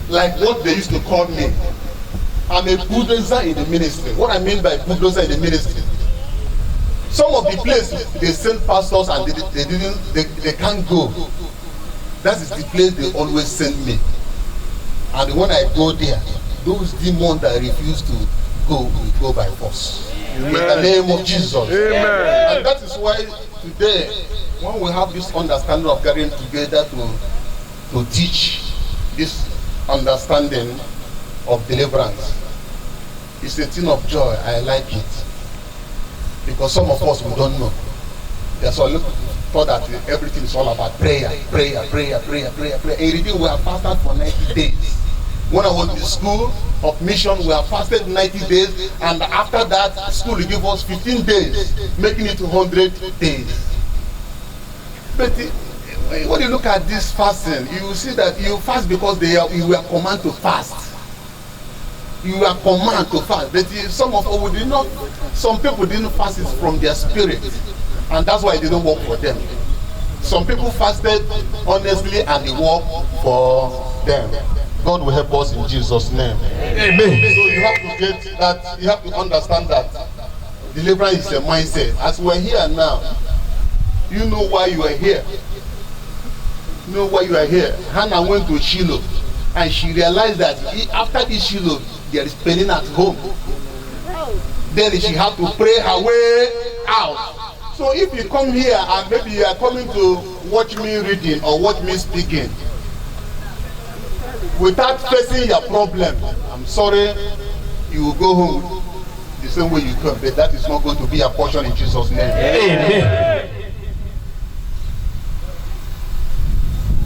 like what they used to call me. I'm a bulldozer in the ministry. What I mean by bulldozer in the ministry, some of the places they send pastors and they can't go. That is the place they always send me. And when I go there, those demons that refuse to go will go by force. Amen. In the name of Jesus. Amen. And that is why today, when we have this understanding of gathering together to teach this understanding of deliverance, it's a thing of joy. I like it. Because some of us, we don't know. That's why I thought that everything is all about prayer. In reading, we have fasted for 90 days. When I was in school of mission, we have fasted 90 days, and after that, school will give us 15 days, making it 100 days. But when you look at this fasting, you will see that you fast because you were commanded to fast. You were commanded to fast. But some of us did not. Some people didn't fast it from their spirit, and that's why it didn't work for them. Some people fasted honestly, and it worked for them. God will help us in Jesus' name. Amen. So you have to get that. You have to understand that deliverance is a mindset. As we're here now, you know why you are here. You know why you are here. Hannah went to Shiloh, and she realized that after this Shiloh, there is pain at home. Then she had to pray her way out. So if you come here and maybe you are coming to watch me reading or watch me speaking, without facing your problem, I'm sorry, you will go home the same way you come, but that is not going to be a portion in Jesus' name. Amen.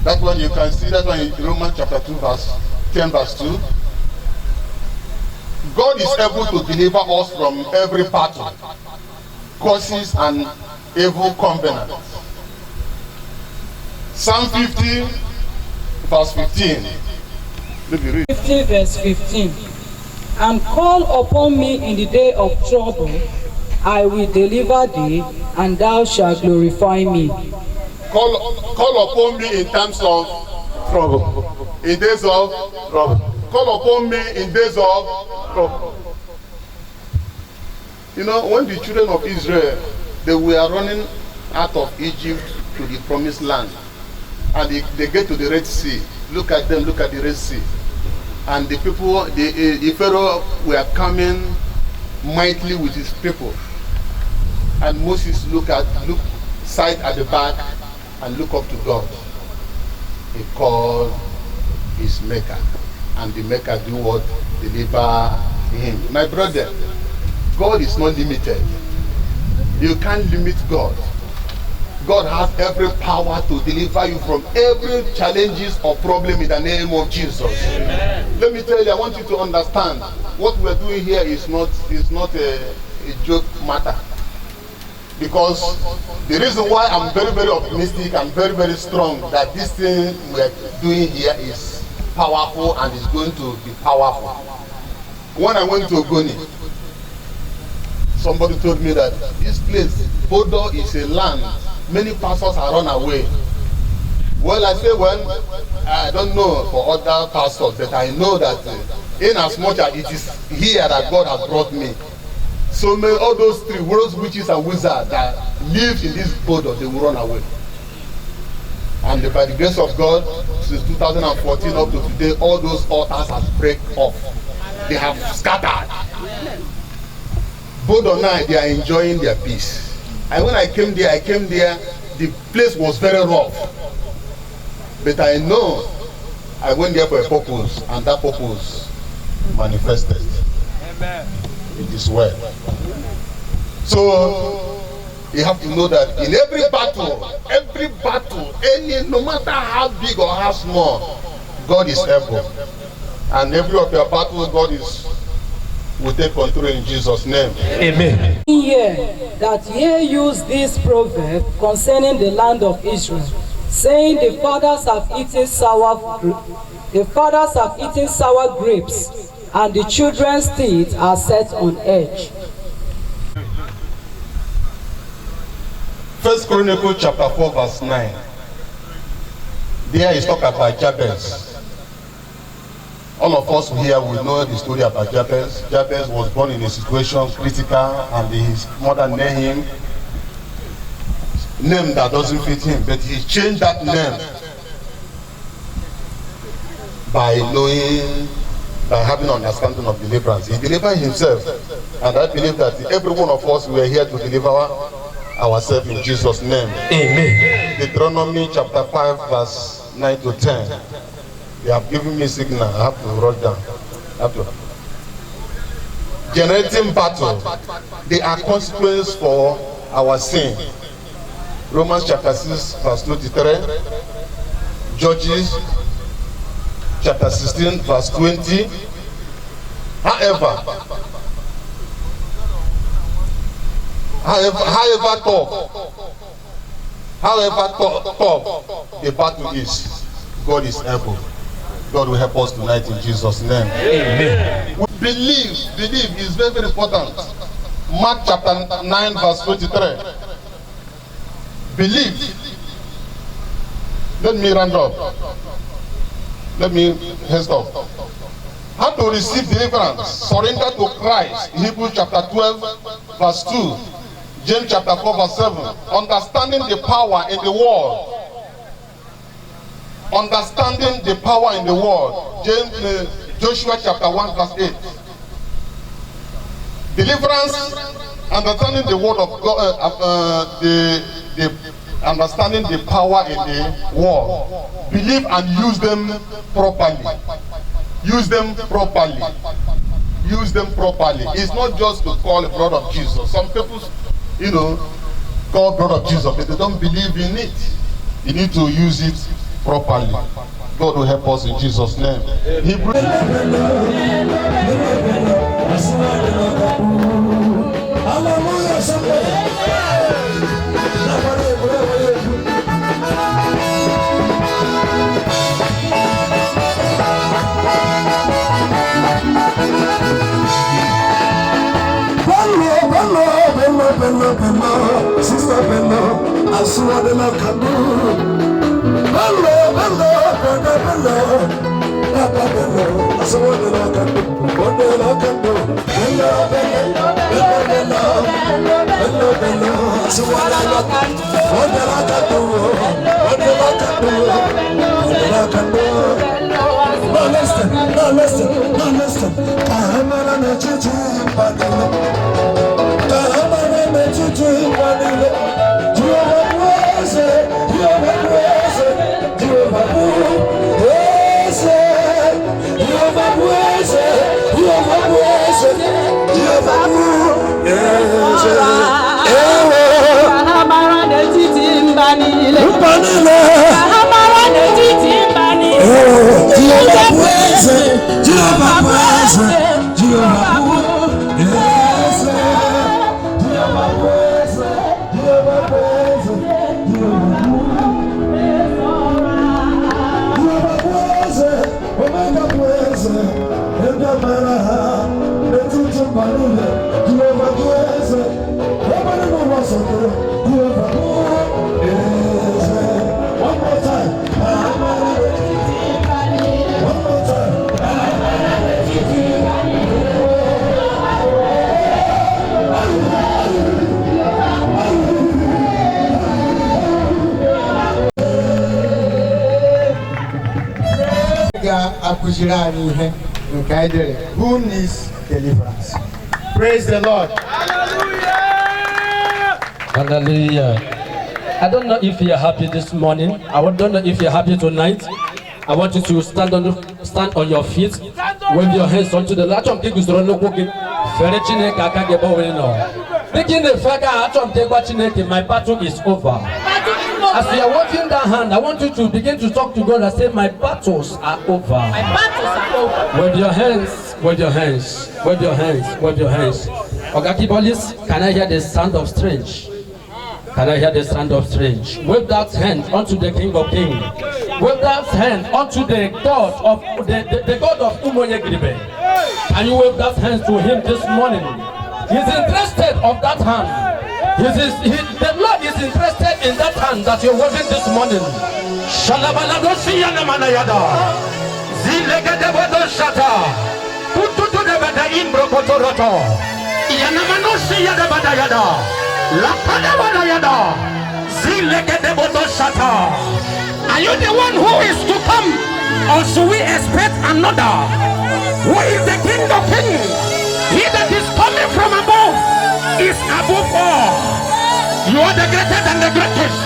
That's when you can see that one in Romans chapter 2 verse 10 verse 2. God is able to deliver us from every battle, curses and evil covenants. Psalm 50 verse 15. 50 verse 15. And call upon me in the day of trouble, I will deliver thee, and thou shalt glorify me. Call upon me in times of trouble. In days of trouble. Call upon me in days of trouble. You know, when the children of Israel, they were running out of Egypt to the promised land, and they get to the Red Sea. Look at them, look at the Red Sea. And the people, the Pharaoh were coming mightily with his people. And Moses looked side at the back and looked up to God. He called his maker, and the maker do what? Deliver him. My brother, God is not limited. You can't limit God. God has every power to deliver you from every challenges or problem in the name of Jesus. Amen. Let me tell you, I want you to understand what we're doing here is not a joke matter. Because the reason why I'm very, very optimistic, I'm very, very strong that this thing we're doing here is powerful and is going to be powerful. When I went to Ogoni, somebody told me that this place, Bodo, is a land many pastors are run away. Well, I say, well, I don't know for other pastors, but I know that in as much as it is here that God has brought me, so may all those three worlds, witches and wizards that live in this Bodo, they will run away. And by the grace of God, since 2014 up to today, all those altars have break off. They have scattered. Bodo now, they are enjoying their peace. And when I came there, the place was very rough. But I know I went there for a purpose, and that purpose manifested. Amen. It is well. So you have to know that in every battle, no matter how big or how small, God is able. And every of your battles, God will take control in Jesus' name. Amen. Here that ye use this proverb concerning the land of Israel, saying the fathers have eaten sour grapes, and the children's teeth are set on edge. 1 Chronicles chapter 4 verse 9. There is talk about Jabez. All of us here will know the story about Jabez. Jabez was born in a situation critical, and his mother named him name that doesn't fit him, but he changed that name by having understanding of deliverance. He delivered himself, and I believe that every one of us, we are here to deliver ourselves in Jesus' name. Amen. Deuteronomy chapter 5 verse 9 to 10. They have given me signal. I have to write down. Generating battle. They are consequence for our sin. Romans chapter 6 verse 23. Judges chapter 16 verse 20. However tough the battle is, God is able. God will help us tonight in Jesus' name. Amen. Believe is very, very important. Mark chapter 9 verse 23. Believe. Let me round up. Let me head off. How to receive deliverance? Surrender to Christ. Hebrews chapter 12 verse 2. James chapter 4 verse 7. Understanding the power in the world. Understanding the power in the world. Joshua chapter 1 verse 8. Deliverance, understanding the word of God, understanding the power in the world. Believe and use them properly. Use them properly. Use them properly. It's not just to call the blood of Jesus. Some people, call blood of Jesus, but they don't believe in it. You need to use it properly. God will help us in Jesus' name. Sister Bello, I saw the Lakabu. Bello, I saw the Lakabu. What the Lakabu? Bello, I saw the Lakabu. What the Lakabu? No, listen. I'm not who needs deliverance? Praise the Lord. Hallelujah. I don't know if you're happy this morning. I don't know if you're happy tonight. I want you to stand on your feet, wave your hands onto the Lord. My battle is over. As you are waving that hand, I want you to begin to talk to God and say, my battles are over. My battles are over. Wave your hands, wave your hands, wave your hands, wave your hands. Okay, police, can I hear the sound of strange? Can I hear the sound of strange? Wave that hand unto the King of Kings. Wave that hand unto the God of the God of Umoye Gribe. Can you wave that hand to him this morning? He's interested of that hand. The Lord is interested in that hand that you're waving this morning. Zilegede bodo shata. Pututu de bada imbro kotoroto. Yanamanosi yada bada yada. Lapada bada yada. Zilegede bodo shata. Are you the one who is to come? Or should we expect another? Who is the King of Kings? He that is coming from above is above all. You are the greater than the greatest.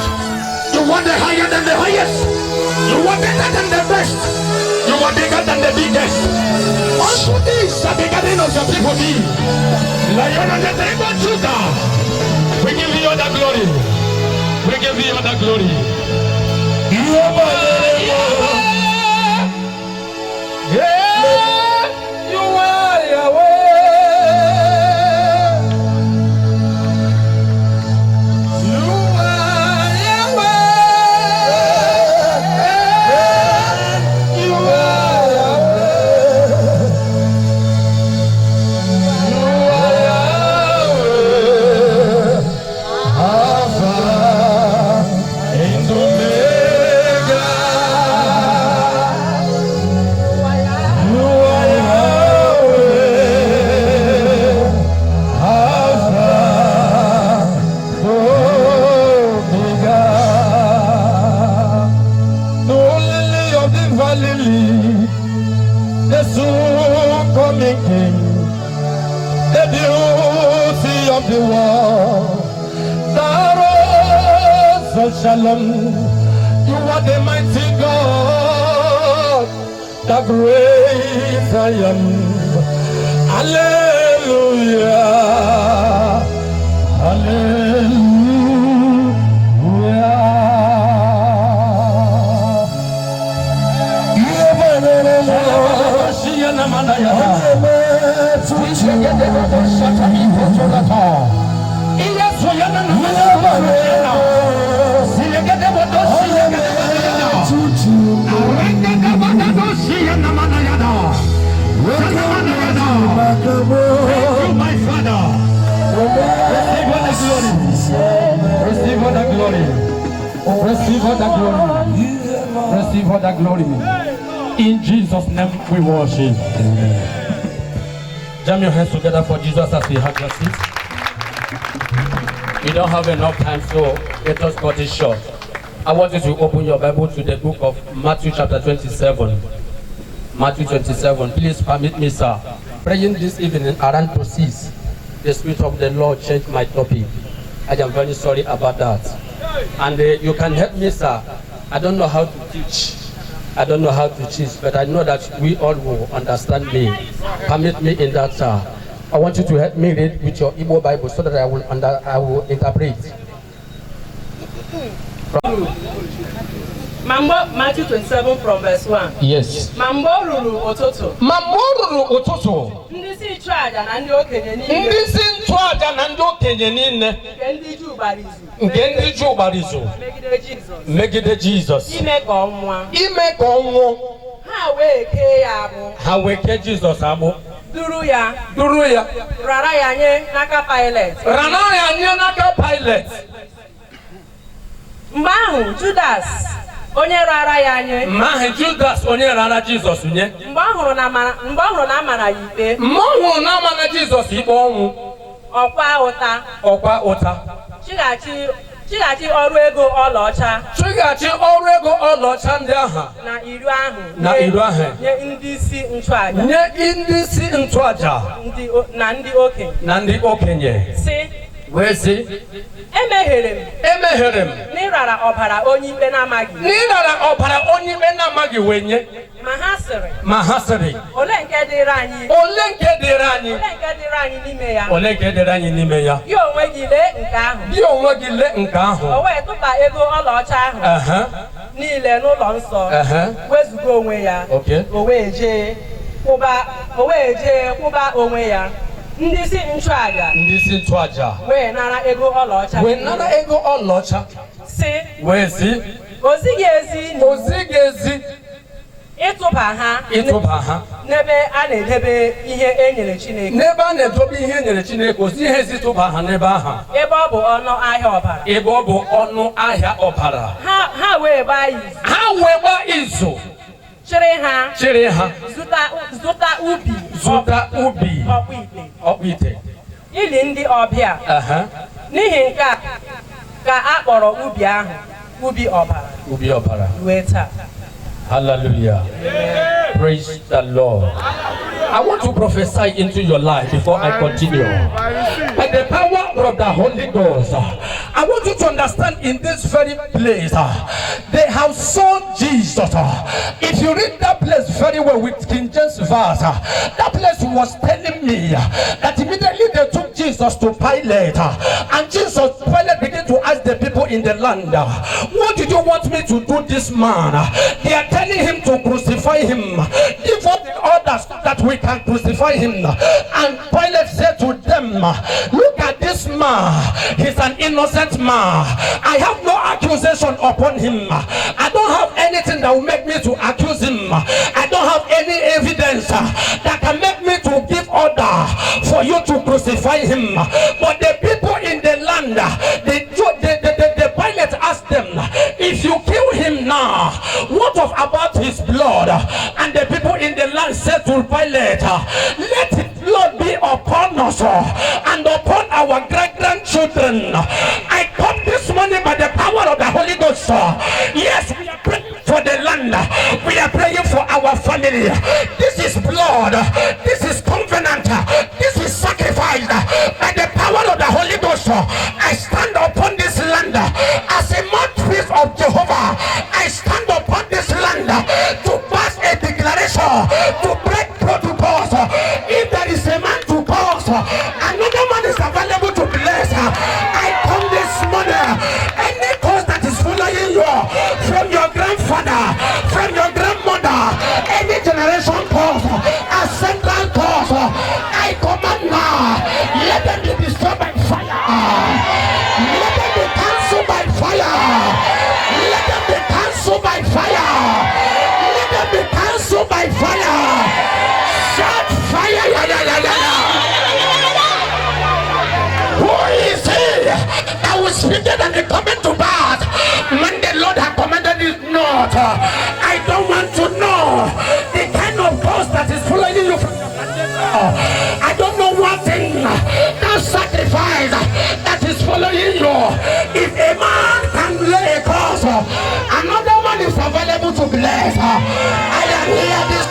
You are the higher than the highest. You are better than the best. You are bigger than the biggest. Unto this the beginning of the people be. Lion of the tribe of Judah. We give you all the glory. We give you all the glory. You are you are Yahweh. Shalom, you are the mighty God, the great I am. Hallelujah, my Father, receive all the glory, receive all the glory, receive all the glory. In Jesus' name we worship. Jam your hands together for Jesus as we have your seat. We don't have enough time, so let us cut it short. I want you to open your Bible to the book of Matthew chapter 27. Matthew 27. Please permit me, sir, praying this evening around to cease. The Spirit of the Lord changed my topic. I am very sorry about that. And you can help me, sir. I don't know how to teach. I don't know how to teach, but I know that we all will understand me. Permit me in that, sir. I want you to help me read with your Igbo Bible so that I will interpret. Matthew 27 from verse 1. Yes. Mambo ruru ụtụtụ. Mambo ruru ụtụtụ. Ndị isi nchụaja na ndị okenye niile. Ndị isi nchụaja na ndị okenye niile. Nke ndị Juu gbara izu. Nke ndị Juu gbara izu. Megide Jizọs. Megide Jizọs. Ime ka ọ nwụọ. Ime ka ọ nwụọ. Ha wee kee ya agbụ. Ha wee kee Jizọs agbụ. Duru ya. Duru ya. Rara ya nye n'aka Pilet. Rara ya nye n'aka Pilet. Mgbe ahụ Judas onye rara ya nye. Mgbe ahụ Judas onye rara Jizọs nye. Mgbe ọ hụrụ na amara ya ikpe. Mgbe ọ hụrụ na amara Jizọs ikpe ọnwụ. Ọkwa ụta. Ọkwa ụta. Chighachi ọrụ ego ọlaọcha. Chighachi ọrụ ego ọlaọcha ndị ahụ. Na iru ahụ. Nye ndị isi nchụaja. Nye ndị isi nchụaja. Na ndị okenye. Na ndị okenye. Sị. Wee sị. Emehere m. N'ịrara ọbara onye ikpe na-amaghị. N'ịrara ọbara onye ikpe na-amaghị wee nye. Ma ha sịrị. Ole nke dịrị anyị. Ole nke dịrị anyị. Ole nke dịrị anyị n'ime ya. Ole nke dịrị anyị n'ime ya. Gị onwe gị lee nke ahụ. Gị onwe gị lee nke ahụ. O wee tụba ego ọlaọcha ahụ. Niile n'ụlọ nsọ. Wezuga onwe ya. O wee jee kwụba onwe ya. Ndị isi nchụaja wee nara ego ọlaọcha sị wee sị o zighị ezi ịtụba ha n'ebe a na-edebe ihe e nyere Chineke o zighị ezi ịtụba ha n'ebe ahụ ebe ọ bụ ọnụ ahịa ọbara ha wee gbaa izu Chere ha. Zụta ubi. Ọkpụite. Ili ndị ọbịa. N'ihi nke a ka a kpọrọ ubi ahụ ubi ọbara. Ubi ọbara. Ruo taa. Hallelujah. Praise the Lord. I want to prophesy into your life before I continue. By the power of the Holy Ghost, I want you to understand in this very place, they have sown Jesus. If you read that place very well with King James verse, that place was telling me that immediately they took Jesus to Pilate, and Pilate began to ask the people in the land, what did you want me to do this man? They are telling him to crucify him. Give us the orders that we can crucify him. And Pilate said to them, look at this man. He's an innocent man. I have no accusation upon him. I don't have anything that will make me to accuse him. I don't have any evidence that can make me to give order for you to crucify him. But the people in the land, the Pilate asked them, if you kill him now, what of about his blood? And the people in the land said to Pilate, let his blood be upon us and upon our great-grandchildren. I come this morning by the power of the Holy Ghost. Yes, we are praying for the land. We are praying for our family. This is blood. This is covenant. This is sacrifice. By the power of the Holy Ghost, I stand upon this land as a mouthpiece of Jehovah. I stand upon this land to pass a declaration, to break protocols. If there is a man to cause, another man is available to bless. I come this morning. Any cause that is following you from your grandfather, from your grandmother, any generation cause, a central cause, I command now, let them be destroyed by fire. Let them be cancelled by fire. Let them be cancelled by fire. Let them be cancelled by fire. Shout fire. Who is he that will speak it and it coming to pass when the Lord has commanded it not? I don't want to know the kind of ghost that is following you from your family. I don't know what thing that sacrifice that is following you. If a man can lay a cause, another man is available to bless. I am here this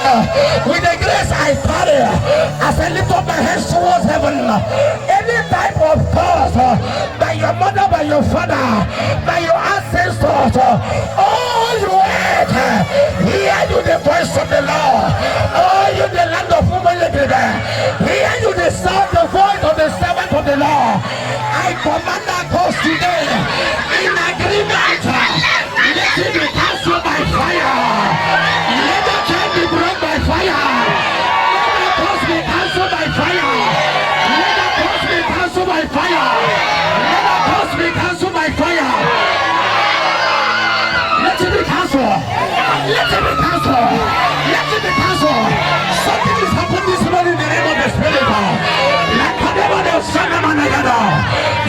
with the grace I carry as I lift up my hands towards heaven. Any type of cause by your mother, by your father, by your ancestors, all you ate, hear you the voice of the Lord. All you the land of women, hear you the sound, the voice of the servant of the Lord. I command that cause today in agreement. Let it be cancelled by fire. Let the chain be broken by fire. Let the cause be cancelled by fire. Let the cause be cancelled by fire. Let the cause be cancelled by fire. Let it be cancelled. Let it be cancelled. Let it be cancelled. Something is happening this morning in the name of the Spirit. Like whatever the Shanamanagada,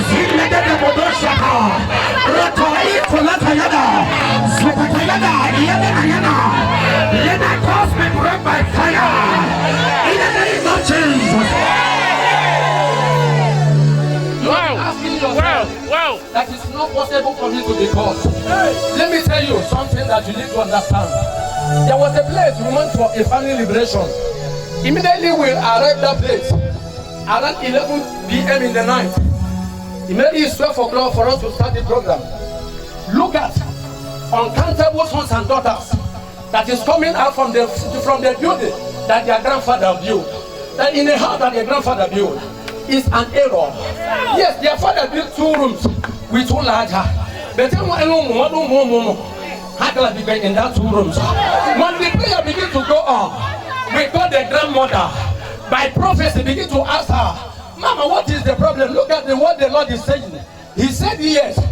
Zillega de Modoshaka, Rotoi Kulatayada, Zupatayada, Yana. Let that cause be broken by fire. In the name of Jesus. Wow. That is not possible for me to be caught. Let me tell you something that you need to understand. There was a place we went for a family liberation. Immediately we arrived that place around 11 p.m. in the night. Immediately it's 12 o'clock for us to start the program. Look at uncountable sons and daughters that is coming out from the building that their grandfather built. That in the house that their grandfather built is an error. Yes, their father built 2 rooms with 2 larger. But in that 2 rooms. When the prayer begins to go on, we got the grandmother. By prophecy, begin to ask her, Mama, what is the problem? Look at what the Lord is saying. He said yes. So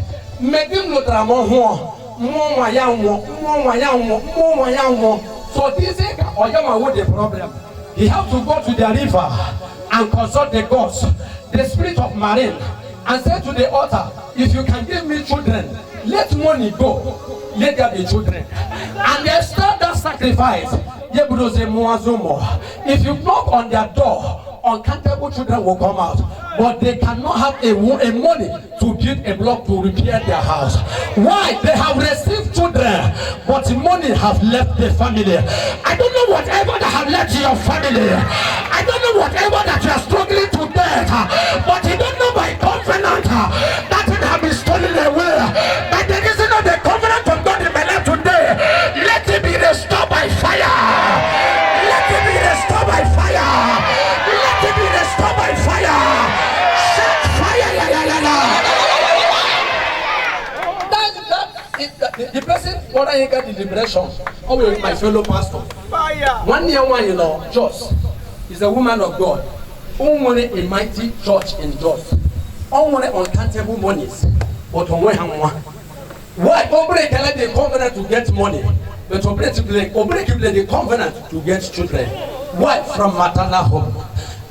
this is the problem. He has to go to the river and consult the gods, the spirit of marine, and say to the altar, if you can give me children, let money go, let there be children. And they start that sacrifice. sacrifice. If you knock on their door, uncountable children will come out, but they cannot have a money to build a block to repair their house. Why? They have received children, but the money have left the family. I don't know whatever that have left your family. I don't know whatever that you are struggling to death, but you don't know by covenant that it have been stolen away. By the reason of the covenant of God in my life today, let it be restored by fire. Let it be restored by fire. Let it be restored by fire. Set fire. The person what I got the liberation. Oh, my fellow pastor. Fire. 1 year, Jos is a woman of God. Only a mighty church in Jos. Only uncountable monies. But on why operate the covenant to get money? But operate the covenant to get children. Why? From maternal home.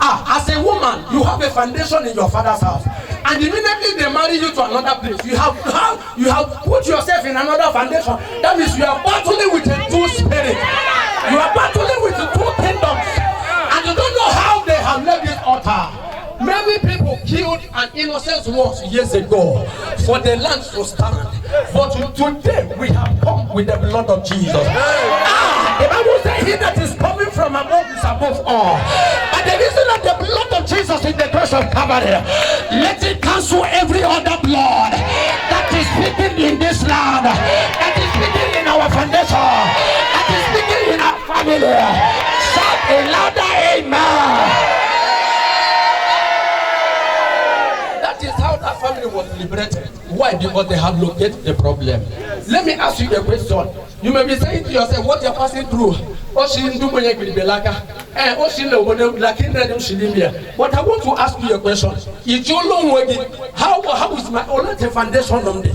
As a woman, you have a foundation in your father's house, and immediately they marry you to another place. You have put yourself in another foundation. That means you are battling with a two spirit. You are battling with the two kingdoms, and you don't know how they have left this altar. Many people killed an innocent ones years ago for the land to stand. But today we have come with the blood of Jesus. The Bible says he that is coming from above is above all. And the reason of the blood of Jesus in the cross of Calvary, let it cancel every other blood that is speaking in this land, that is speaking in our foundation, that is speaking in our family. Shout a louder amen. Is how that family was liberated. Why? Because they have located the problem. Let me ask you a question. You may be saying to yourself, what you're passing through. But I want to ask you a question. How is my own foundation on there?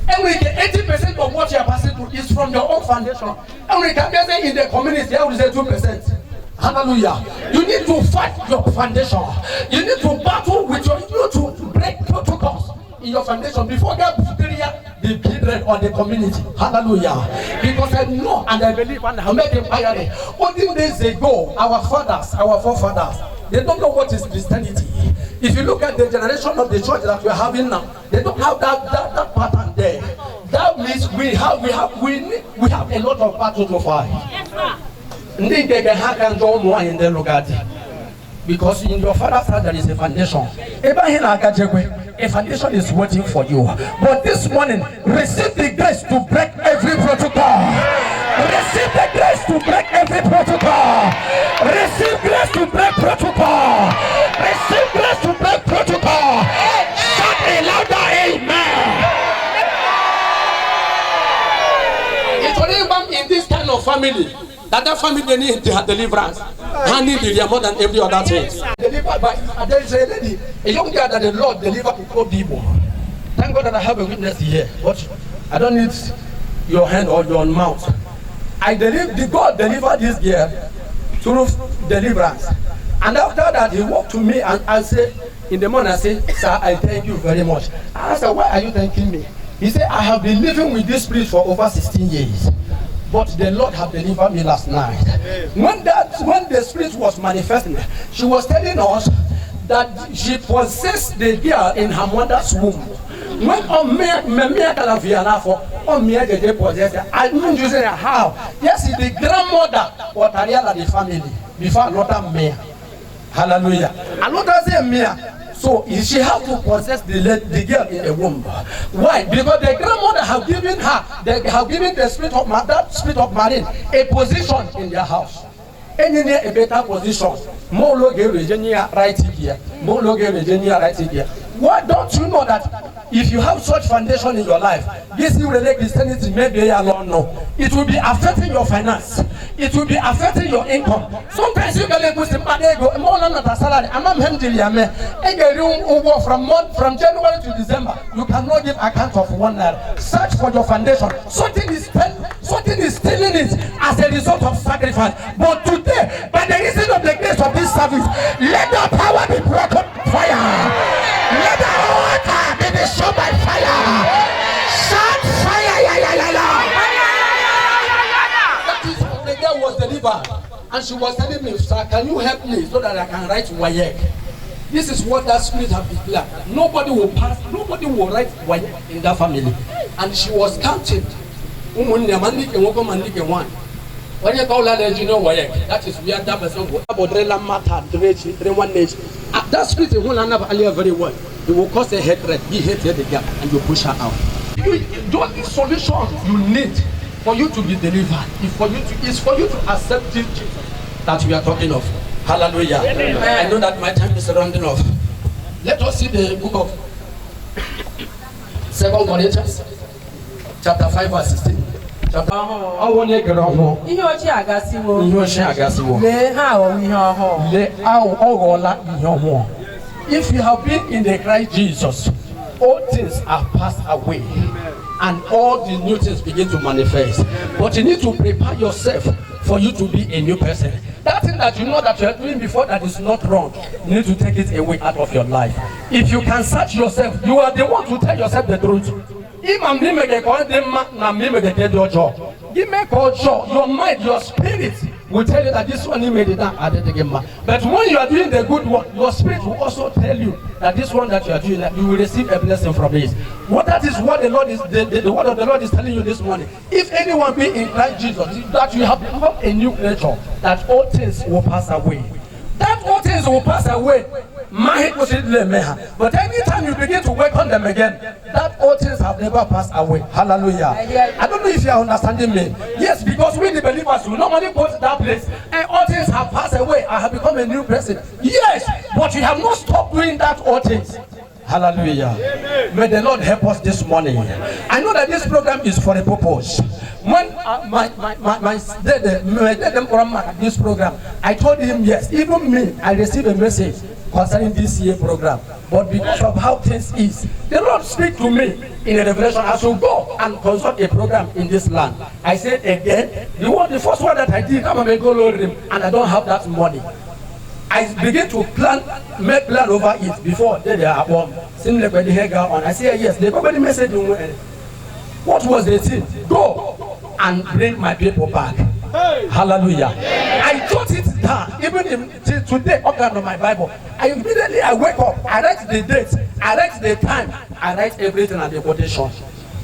And 80% of what you are passing through is from your own foundation. And we can say in the community, I would say 2%. Hallelujah. You need to fight your foundation. You need to battle with you to break protocols in your foundation before God the children or the community. Hallelujah. Because I know and I believe and I made them pioneer. 14 days ago, our forefathers, they don't know what is Christianity. If you look at the generation of the church that we are having now, they don't have that pattern there. That means we have a lot of battle to fight. Because in your father's house there is a foundation. A foundation is waiting for you. But this morning, receive the grace to break every protocol. Receive the grace to break every protocol. Receive grace to break protocol. Receive grace to break protocol. Shout a louder amen. It's only one in this kind of family that family need their deliverance. And need their more than every other thing. Delivered by there is a lady, a young girl that the Lord delivered before people. Thank God that I have a witness here, but I don't need your hand or your mouth. God delivered this girl through deliverance. And after that, he walked to me and I said, in the morning, I said, sir, I thank you very much. I asked her, why are you thanking me? He said, I have been living with this spirit for over 16 years. But the Lord have delivered me last night. When the spirit was manifesting, she was telling us that she possessed the girl in her mother's womb. When I don't use how. Yes, the grandmother or the family before another mare. Hallelujah. Another say mare. So she has to possess the girl in the womb. Why? Because the grandmother have given the spirit of that spirit of marine a position in their house. Any a better position. More right here. Right here. Why don't you know that if you have such foundation in your life, this Christianity maybe alone no, it will be affecting your finance. It will be affecting your income. Sometimes you can go more than a salary. From January to December, you cannot give account of 1 naira. Search for your foundation. Something is stealing it as a result of sacrifice. But today, by the reason of the grace of this service, let the power be broken. Fire. Let the altar be destroyed by fire. Shout fire. That is delivered, and she was telling me, sir, can you help me so that I can write WAEC? This is what that spirit have declared. Nobody will pass, nobody will write WAEC in that family. And she was counting. When you call that, you know WAEC, that is where that person will. That spirit will not have very well. It will cause a hatred. He hated the girl, and you push her out. The only solution you need for you to be delivered is for you to accept Jesus that we are talking of. Hallelujah. Amen. I know that my time is rounding off. Let us see the book of 2 Corinthians chapter 5 verse 16. If you have been in the Christ Jesus, all things are passed away and all the new things begin to manifest. But you need to prepare yourself for you to be a new person. That thing that you know that you are doing before that is not wrong, you need to take it away out of your life. If you can search yourself, you are the one to tell yourself the truth. Your mind, your spirit will tell you that this one he made it down. But when you are doing the good one, your spirit will also tell you that this one that you are doing, you will receive a blessing from it. That is what the Lord is, the word of the Lord is telling you this morning. If anyone be in Christ Jesus, that you have become a new creature, that all things will pass away. That all things will pass away. But anytime you begin to work on them again, that all things have never passed away. Hallelujah. I don't know if you are understanding me. Yes, because we the believers will normally go to that place and all things have passed away. I have become a new person. Yes, but you have not stopped doing that all things. Hallelujah. Amen. May the Lord help us this morning. I know that this program is for a purpose. When my dad this program, I told him yes. Even me, I received a message concerning this year program. But because of how things is, the Lord speak to me in a revelation. I should go and consult a program in this land. I said again, the first one that I did, I'm going to go lower him, and I don't have that money. I begin to make plan over it before they are born. I say yes, they probably message me. What was the thing? Go and bring my people back. Hey. Hallelujah. Yeah. I jot it down. Even today, on my Bible, I wake up, I write the date, I write the time, I write everything at the quotation.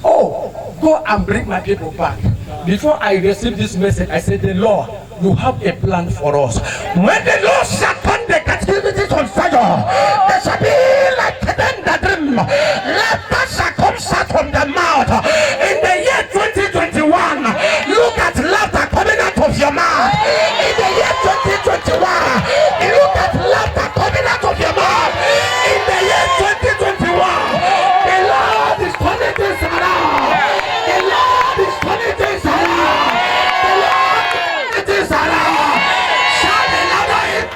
Oh, go and bring my people back. Before I received this message, I said, the Lord, you have a plan for us. When the Lord shall turn the captivities on fire, there shall be like the dream. Laughter shall come out from the mouth. In the year 2021, look at laughter coming out of your mouth. In the year 2021, look at laughter coming out of your mouth. In the year 2021, the Lord is turning things around. The Lord is turning things around. The Lord is turning things around. Shout another hit.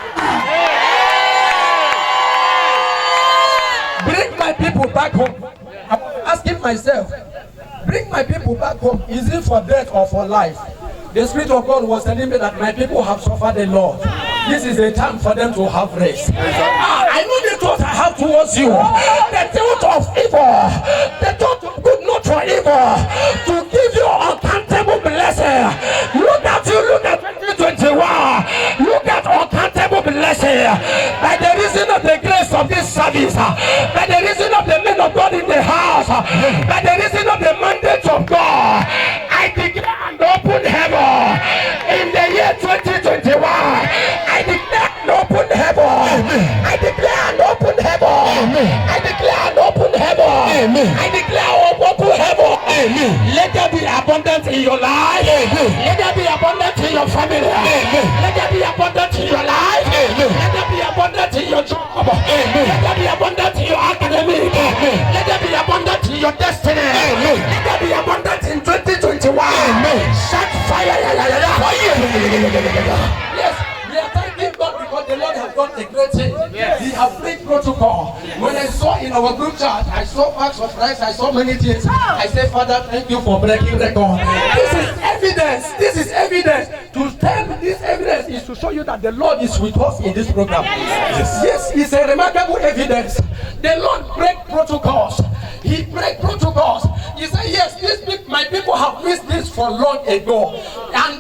Bring my people back home. I'm asking myself, bring my people back home. Is it for death or for life? The Spirit of God was telling me that my people have suffered a lot. This is a time for them to have rest. I know the thought I have towards you. The thought of evil. The thought of good, not for evil. To give you uncountable blessing. Look at you, look at 2021. Look at uncountable blessing. By the reason of the grace of this service. By the reason of the men of God in the house. By the reason of the mandate of God. I declare an open heaven. In the year 2021, I declare an open heaven. I declare an open heaven. I declare an open heaven. I declare an open heaven. Let there be abundance in your life. Let there be abundance in your family. Let there be abundance in your life. Let there be abundance in your job. Let there be abundance in your academic. Let there be abundance in your destiny. Let there be abundance in 2021. Shut fire. Yes, we are thanking God because the Lord has done a great thing. Yes. He has made protocol. When I saw in our group chat, I saw facts of Christ, I saw many things. I said, Father, thank you for breaking record. This is evidence. This is evidence. To tell this evidence is to show you that the Lord is with us in this program. Yes, it's a remarkable evidence. The Lord break protocols. he break protocols. He said, yes, my people have missed this for long ago. And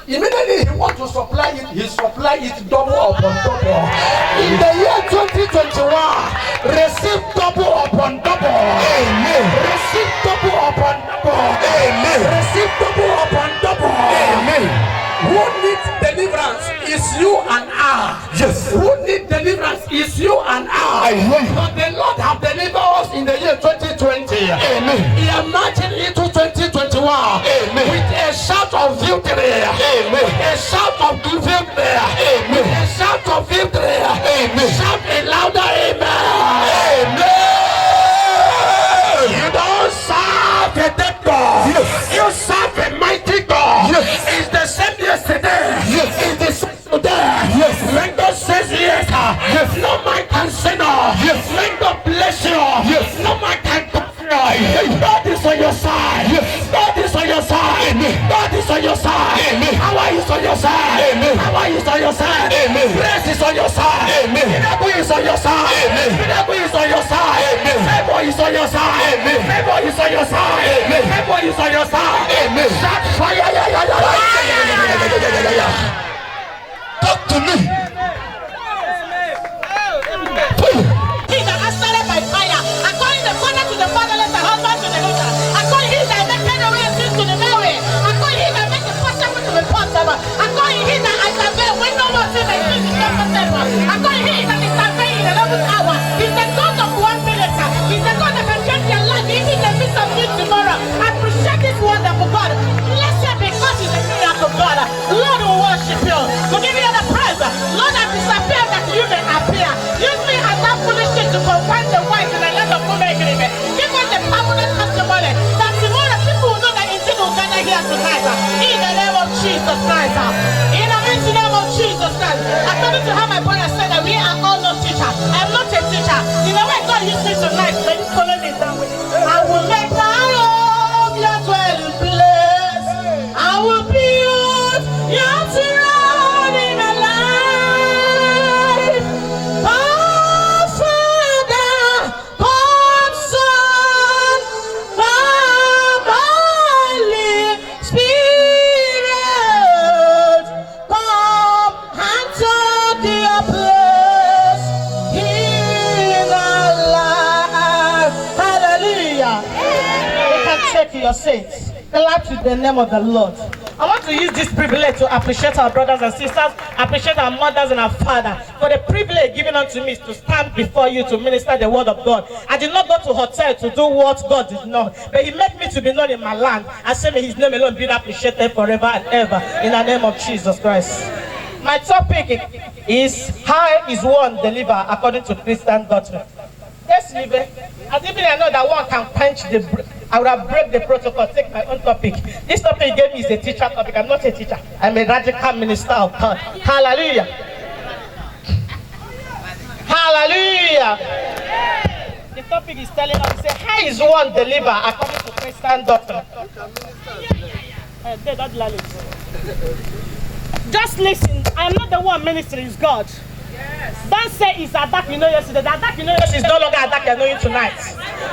immediately he wants to supply it, he supply it double upon double. In the year 2021, receive double upon double. Amen. Receive double upon double. Amen. Receive double upon double. Amen. Who needs deliverance is you and I. Yes. Who needs deliverance is you and I. But the Lord have delivered us in the year 2020. Amen. He emerged into 2021. Amen. With a shout of victory. Amen. With a shout of victory. Amen. With a shout of victory. Amen. Shout a louder amen. Amen. You don't serve a dead God. Yes. You serve a mighty God. Yes. It's the same yesterday. Yes. It's the same today. Yes. When God says yes, yes, no man can say no. Yes. When God bless you, yes, no man can cry. God is on your side. Yes. God is on your side. Amen. God is on your side. Amen. Power is on your side. Amen. Power is on your side. Amen. Grace is on your side. Amen. Miracle is on your side. Amen. Miracle is on your side. Amen. Favor is on your side. Amen. Favor is on your side. Amen. Favor is on your side. Amen. Shout fire. Talk to me. He that has started by fire, according the father to the fatherless, the husband to the husband, according he that makes the way seems to the way, according he that makes the possible to be possible, according he that I survey when no one sees my face is not possible, according he that is surveying in 11th hour, he's the God of 1 minute, he's the God that can change your life, even in the midst of you tomorrow. I appreciate this wonderful God. Blessed because he's a miracle God. Lord will worship you. To give you the praise. Lord, I disappear that you may appear. Use me as that foolish thing to confine the wise in the land of women. Give us the permanent testimony that tomorrow people will know that indeed will gather here tonight. In the name of Jesus Christ. In the mighty name of Jesus Christ. According to how my brother said that we are all not teachers. I'm not a teacher. In the way God used me tonight, let me follow this down with it. I will make my home your dwelling place. I will build your throne in a life. Oh, Father, come, Son, come, Holy Spirit, come and take your place in our life. Hallelujah. You can check your saints. Clap to the name of the Lord. I want to use this privilege to appreciate our brothers and sisters, appreciate our mothers and our fathers for the privilege given unto me to stand before you to minister the word of God. I did not go to hotel to do what God did not, but he made me to be known in my land. I say may his name alone be appreciated forever and ever in the name of Jesus Christ. My topic is how is one delivered according to Christian doctrine. Yes, Libe. As even I know that one can quench the I would have break the protocol, take my own topic. This topic he gave me is a teacher topic. I'm not a teacher. I'm a radical minister of God. Hallelujah. Hallelujah. The topic is telling us, say, how is one delivered according to Christian doctrine? Just listen. I am not the one ministering, it's God. Yes. Don't say it's attack you know yesterday. The attack you know yesterday is no longer attack you know you tonight.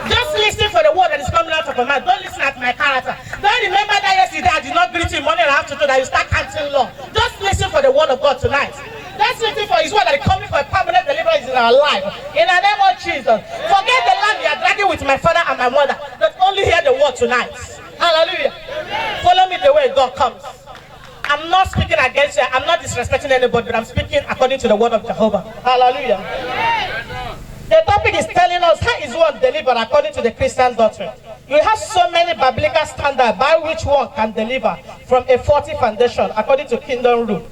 Just listen for the word that is coming out of my mouth. Don't listen at my character. Don't remember that yesterday I did not greet you morning and afternoon that you start counting long. Just listen for the word of God tonight. Just listen for his word that is coming for a permanent deliverance in our life. In the name of Jesus. Forget the land you are dragging with my father and my mother. But only hear the word tonight. Hallelujah. Follow me the way God comes. I'm not speaking against you. I'm not disrespecting anybody, but I'm speaking according to the word of Jehovah. Hallelujah. The topic is telling us how is one delivered according to the Christian doctrine. You have so many biblical standards by which one can deliver from a faulty foundation according to kingdom rule.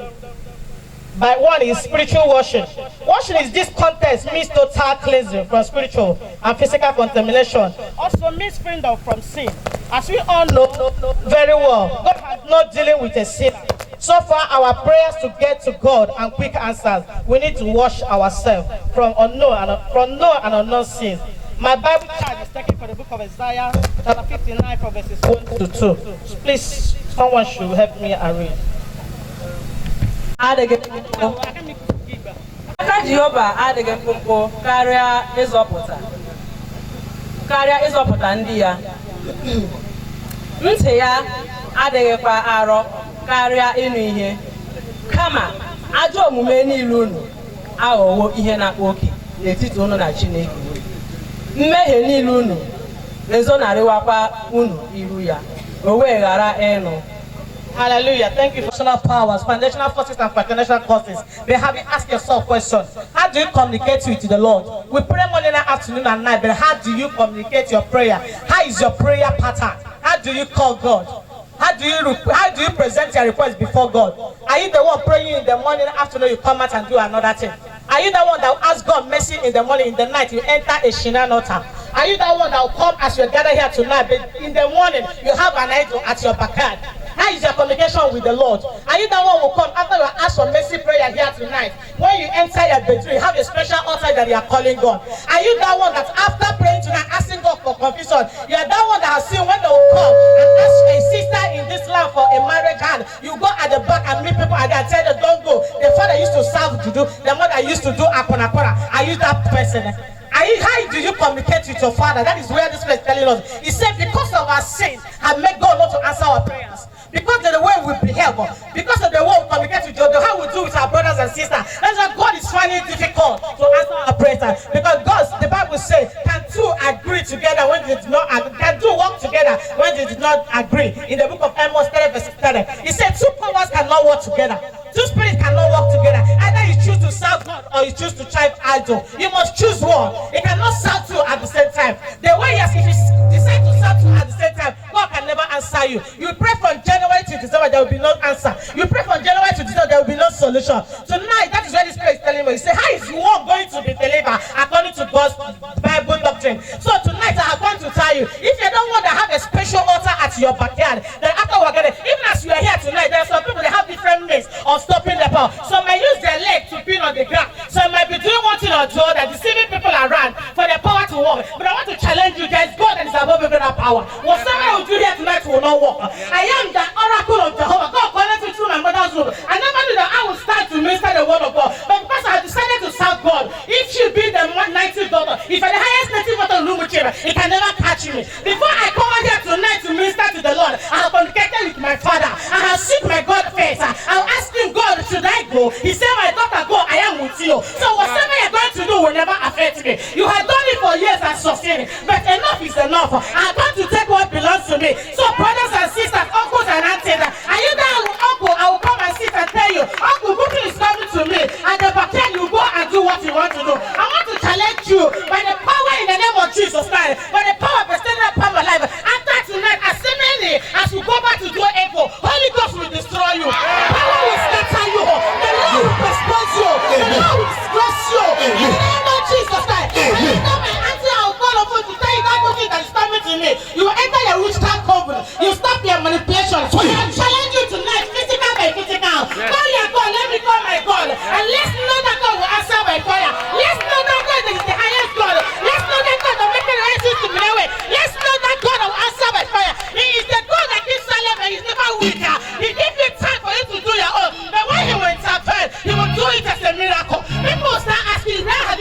By one is spiritual washing. Washing is this context means total cleansing from spiritual and physical contamination. Also means freedom from sin. As we all know very well, God has not dealing with a sinner. So far, our prayers to get to God and quick answers, we need to wash ourselves from known and unknown sins. My Bible charge is taken from the book of Isaiah, chapter 59, from verses 1 to 2. Please, someone should help me and read. Aka Jehova adịghị mkpụmkpụ karịa ịzọpụta. karịa ịzọpụta ndị ya. Ntị ya adịghịkwa arọ karịa ịnụ ihe. Kama ajọ omume niile unu aghọwo ihe na-akpa oke n'etiti unu na Chineke. Mmehie niile unu ezonarịwakwa unu iru ya, o wee ghara ịnụ. Hallelujah. Thank you for foundational powers, foundational forces, and foundational causes. They have you ask yourself question. How do you communicate with the Lord? We pray morning, afternoon, and night, but how do you communicate your prayer? How is your prayer pattern? How do you call God? How do you present your request before God? Are you the one praying in the morning, afternoon, you come out and do another thing? Are you the one that will ask God mercy in the morning, in the night, you enter a Shinan altar? Are you the one that will come as you gather here tonight, but in the morning, you have an idol at your backyard? How is your communication with the Lord? Are you the one who will come after you ask for mercy prayer here tonight? When you enter your bedroom, you have a special altar that you are calling God. Are you the one that after praying tonight, asking God for confession, you are that one that has seen when they will come and ask a sister in this land for a marriage hand? You go at the back and meet people and they tell them, don't go. The father used to serve juju, the mother used to do akonakora. Are you that person? How do you communicate with your father? That is where this place is telling us. He said, because of our sins, have made God not to answer our prayers. Because of the way we behave, because of the way we communicate with God, how we do with our brothers and sisters. That's why God is finding it difficult to answer our prayers. Because God, the Bible says, can two agree together when they did not agree? Can two work together when they did not agree? In the book of Amos 30 verse 30, he said two powers cannot work together. Two spirits cannot work together. Either you choose to serve God or you choose to try idol. You must choose one. You cannot serve two at the same time. The way yes, if you decide to serve two at the same time, God can never answer you. You pray from January to December, there will be no answer. You pray from January to December, there will be no solution. Tonight, that is where this place is telling me. You say, how is one going to be delivered according to God's Bible doctrine? So tonight, I have come to tell you, if you don't want to have a special altar at your backyard, then after we're going to, even as you are here tonight, there are some people that have different means of stopping the power. Some might use their leg to pin on the ground. Some might be doing one thing or the other, deceiving people around for the power to work. But I want to challenge you, there is God that is above every other power. Whatever you do here tonight will not work. I am the oracle of Jehovah. God connected through my mother's womb. I never knew that I would start to minister the word of God. But because I decided to serve God, if she be the 90th daughter, if I'm the highest native daughter in Lumuchira, it can never catch me. Before I come out here tonight to minister to the Lord, I have communicated with my father. I have seek my God face. I'll ask him, God, should I go? He said, my daughter, go. I am with you. So whatever you're going to do will never affect me. You have done it for years and succeeded. But enough is enough. I'm going to take what belongs to me. So brothers and sisters, uncles and aunties, are you there, uncle? I will come and sit and tell you, Uncle Bookie is coming to me. And the backyard, you go and do what you want to do. I want to challenge you by the power in the name of Jesus Christ, by the power of the standard power of life. After tonight, as many as you go back to do evil, Holy Ghost will destroy you. Power will scatter you. The Lord will expose you. The Lord will disgrace you. In the name of Jesus Christ. And you know my auntie, I will call over to tell you that nothing that is coming to me. You will enter your witchcraft covenant. You stop your manipulation. I challenge you tonight, physical by physical. Call your God, let me call my God. And let's know that God will answer by fire. Let's know that God is the highest God. Let's know that God will make the answers to me away. Let's know that God will answer by fire. He is the God that keeps silent and he's never weak. He gives you time for you to do your own. But when he will intervene, he will do it as a miracle. People will start asking, where have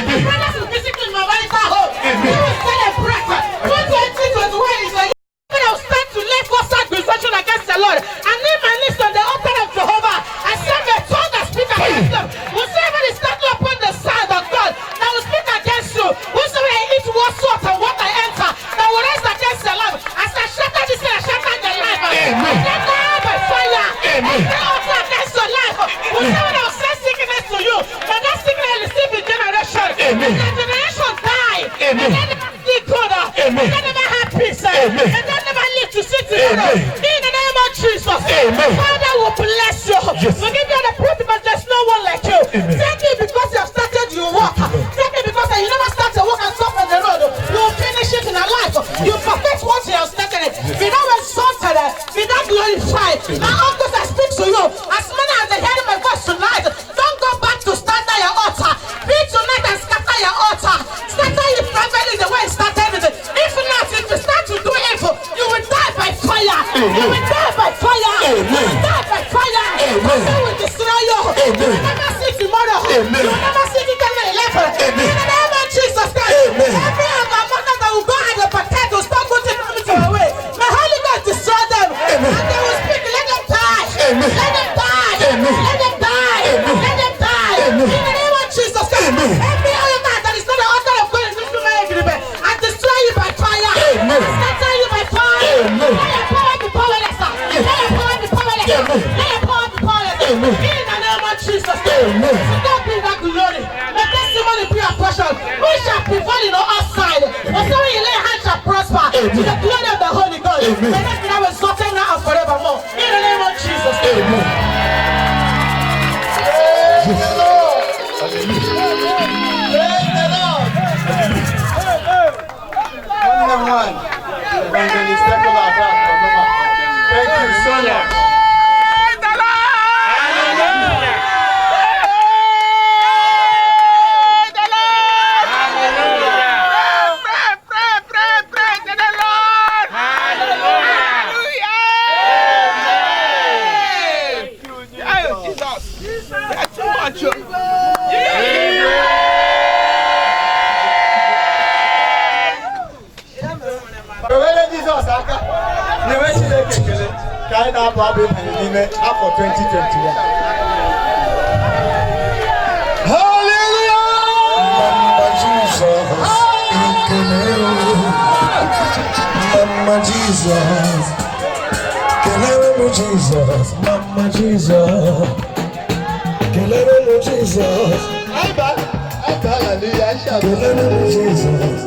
My brothers will visit in my marital home. We will celebrate. 2021 is a year when I will start to lay false accusation against the Lord. And name my list on the altar of Jehovah. I send a tongue that speak against them. Whosoever is standing upon the side of God, that will speak against you. Whosoever eat what sort and what I enter, that will rise against the life. As I shatter this, I shatter the life. Amen. Let go by fire. Amen. Every altar against your life. Whosoever that will send sickness to you, may that sickness receive in generation. Amen. May that generation die. Amen. May that never see good. Amen. May that never have peace. Amen. May that never live to see tomorrow. Amen. In the name of Jesus. Amen. Father will bless you. Yes. We give you the praise because there's no one like you. Amen. Thank you because you have started your work. Thank you because you never start a work and stop on the road. You will finish it in our life. You perfect what you have started it. Be thou exalted. Be thou glorified. My uncles, I speak to you. As many as they hear my voice tonight, don't go back to stand at your altar. Be tonight and scatter your altar. Scatter your family the way it started it. If not, if you start to do evil, you will die by fire. You will die by fire. You will die by fire. They will destroy you. You will never see tomorrow. You will never see 2011. In the name of Jesus Christ. Every of our mothers that will go and the potato start putting it away. May Holy God destroy them. And they will speak. Let them die. Let them die. Let them die. Let them die. In the name of Jesus Christ. Every other man that is not the author of God in this agreement, I destroy you by fire. I scatter you by fire. Let your power be powerless. Let your power be powerless. Let your power be powerless. In the name of Jesus Christ. To God be the glory. May testimony be a portion. We shall prevail in our side. Whatsoever you lay hands shall prosper. To the glory of the Holy God. May that be now exalted now and forevermore. In the name of Jesus. Evangelist Secular Attack from Noma. Thank you so much. For 2021. Hallelujah! Mama Jesus, Kelele Jesus, Mama Jesus, Kelele Jesus, Kelele Jesus.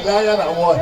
Lion and what?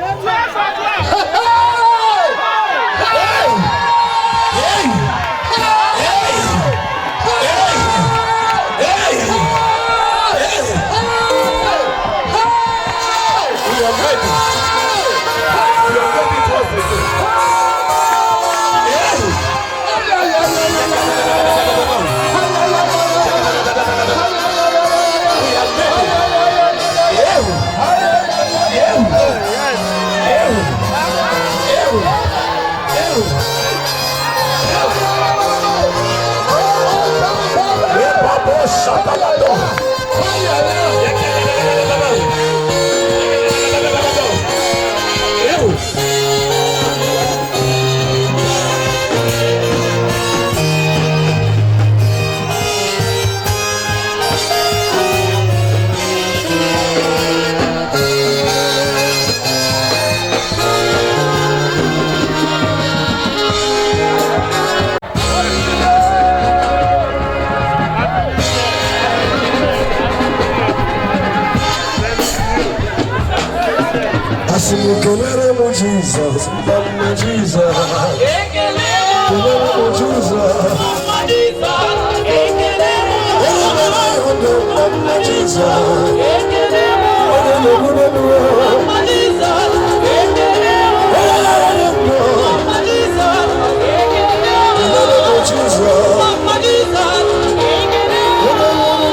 Jesus, Mama Jesus, Mama Jesus,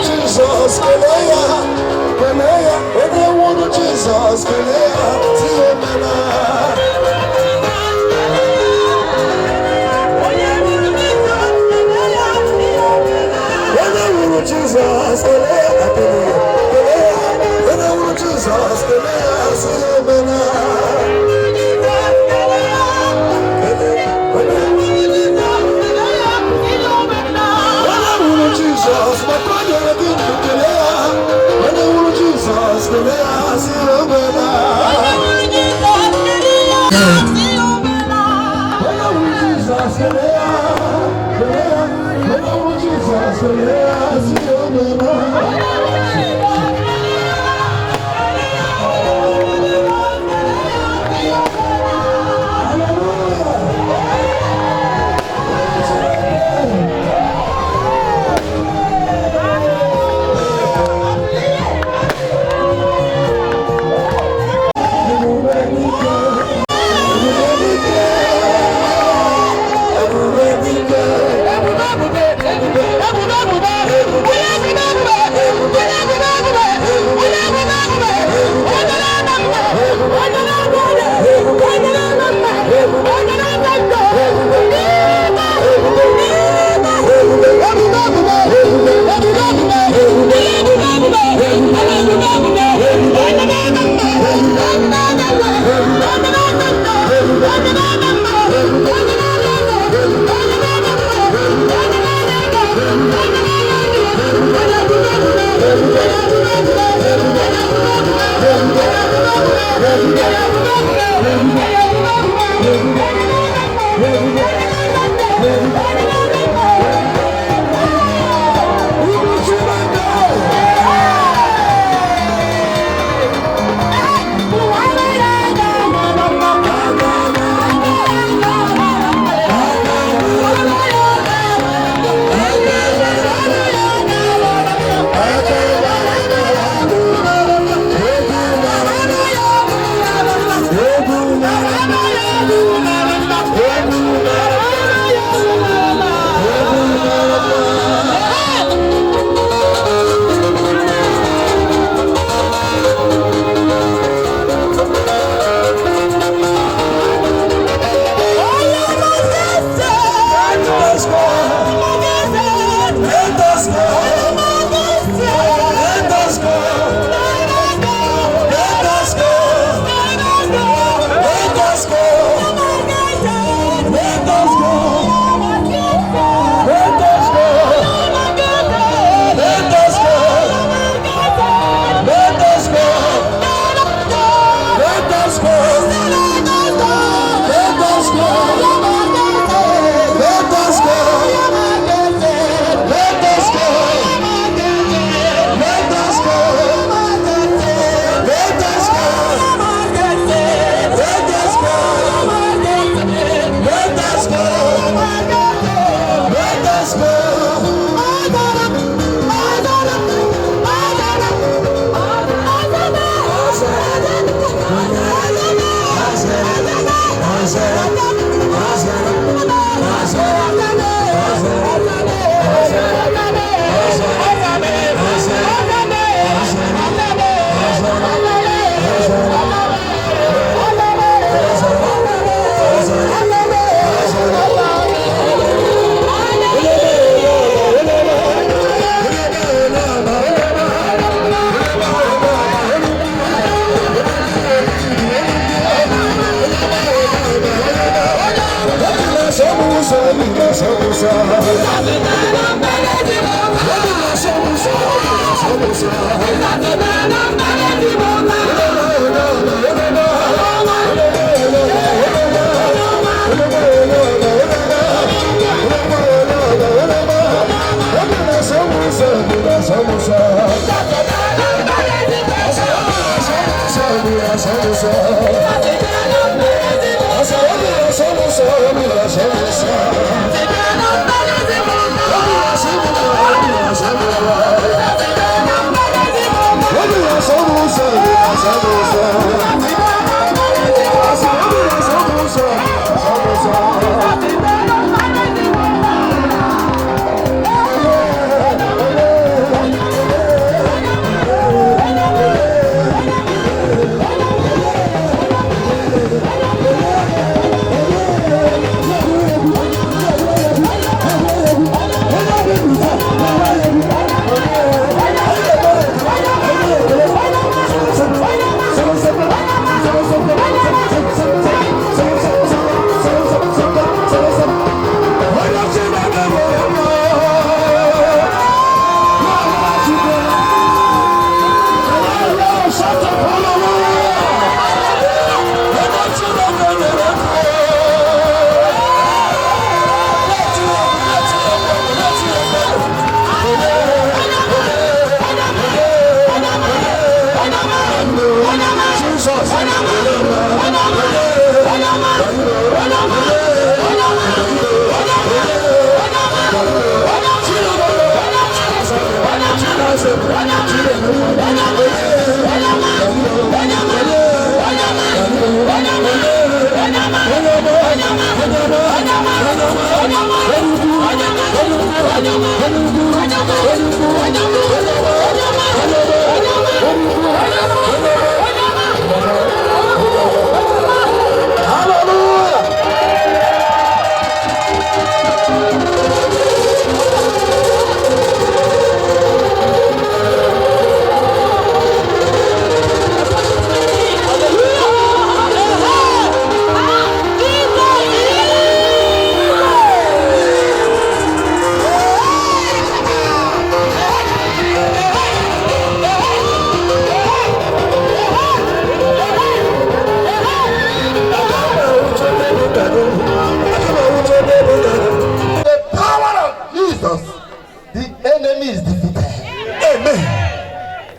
Jesus,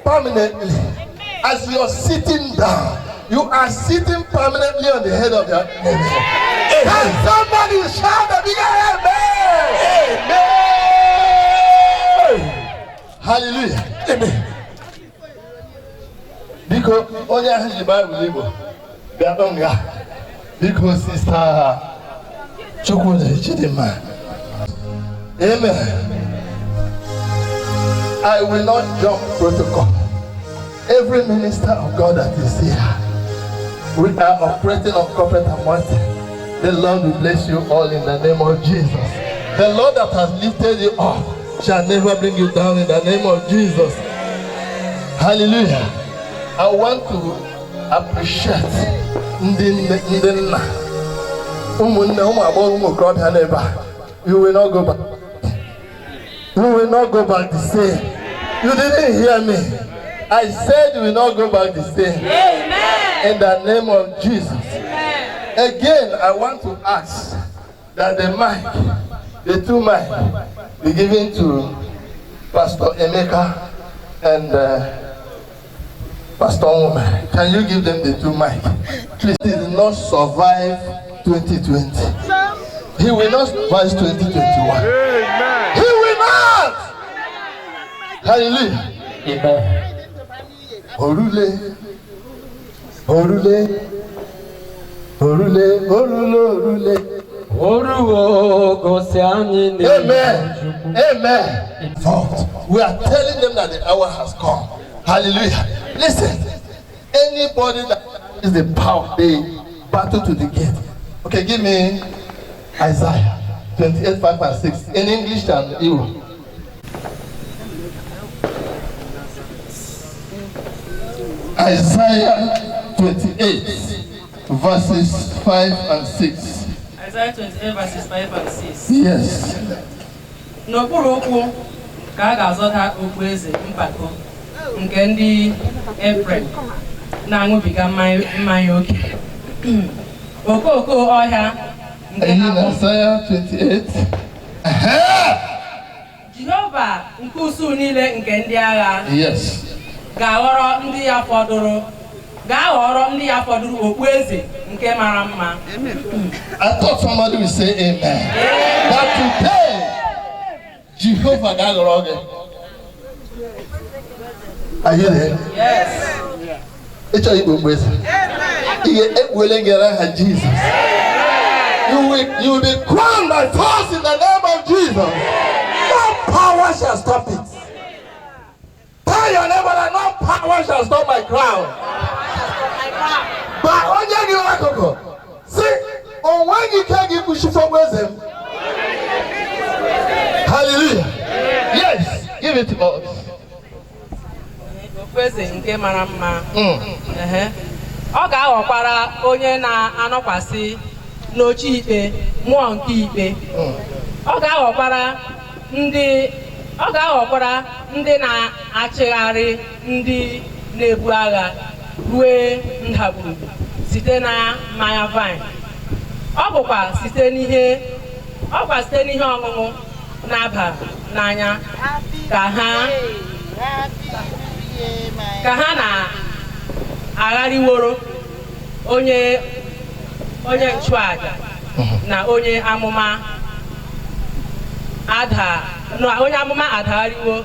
Permanently. As you are sitting down, you are sitting permanently on the head of your enemy. Can somebody shout a bigger amen? Amen. Hallelujah. Amen. Because only has the Bible label. They are on God. Because Sister Chukwude Chidima. Amen. I will not jump protocol. Every minister of God that is here, we are operating on corporate anointing. The Lord will bless you all in the name of Jesus. The Lord that has lifted you up shall never bring you down in the name of Jesus. Hallelujah. I want to appreciate you will not go back. You will not go back the same. You didn't hear me. I said you will not go back the same. Amen. In the name of Jesus. Amen. Again, I want to ask that the two mic, be given to Pastor Emeka and Pastor Woman. Can you give them the two mic? Please, he did not survive 2020. He will not survive 2021. Amen. He will not. Hallelujah. Amen. Orule, orule, orule, orule, orule. Amen. Amen. We are telling them that the hour has come. Hallelujah. Listen, anybody that is the power, they battle to the gate. Okay, give me Isaiah 28:5-6 in English and Hebrew. Isaiah 28:5-6. Isaiah 28:5-6. Yes. N'okpuru okwu ka a ga-azọta okpueze mpako nke ndị Efrem na-aṅụbiga mmanya oke. Okooko ọhịa nke Isaiah 28. Jehova nke usu niile nke ndị agha. Yes. Ga-aghọrọ ndị ya fọdụrụ okpueze nke mara mma. I thought somebody would say amen. But today, Jehovah ga-aghọrọ gị. Are you there? Yes. It's a okpueze. Jesus. You will be crowned by force in the name of Jesus. No power shall stop it. Tell your neighbor that no power shall stop my crown. But on your see, on when you can't give push for wisdom. Hallelujah. Yes, give it to us. Ọ ga-aghọkwara onye na-anọkwasị n'oche ikpe mmụọ nke ikpe. Ọ ga-aghọkwara ndị na-achịgharị ndị na-ebu agha ruo ndagwurugwu site na mmanya vine. Ọ bụkwa site n'ihe ọṅụṅụ na-aba n'anya ka ha na-agharịworo onye nchụaja na onye amụma adagharịwo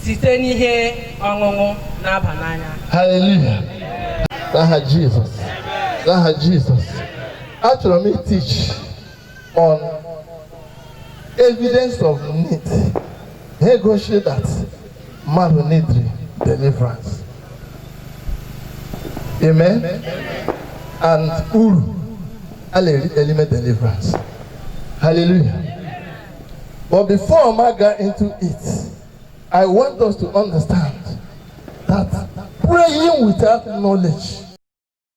site n'ihe ọṅụṅụ na-aba n'anya. Hallelujah. That Jesus. Actually, let me teach on evidence of need. Negotiate that man will need deliverance. Amen. And uru element deliverance. Hallelujah. But before I get into it, I want us to understand that praying without knowledge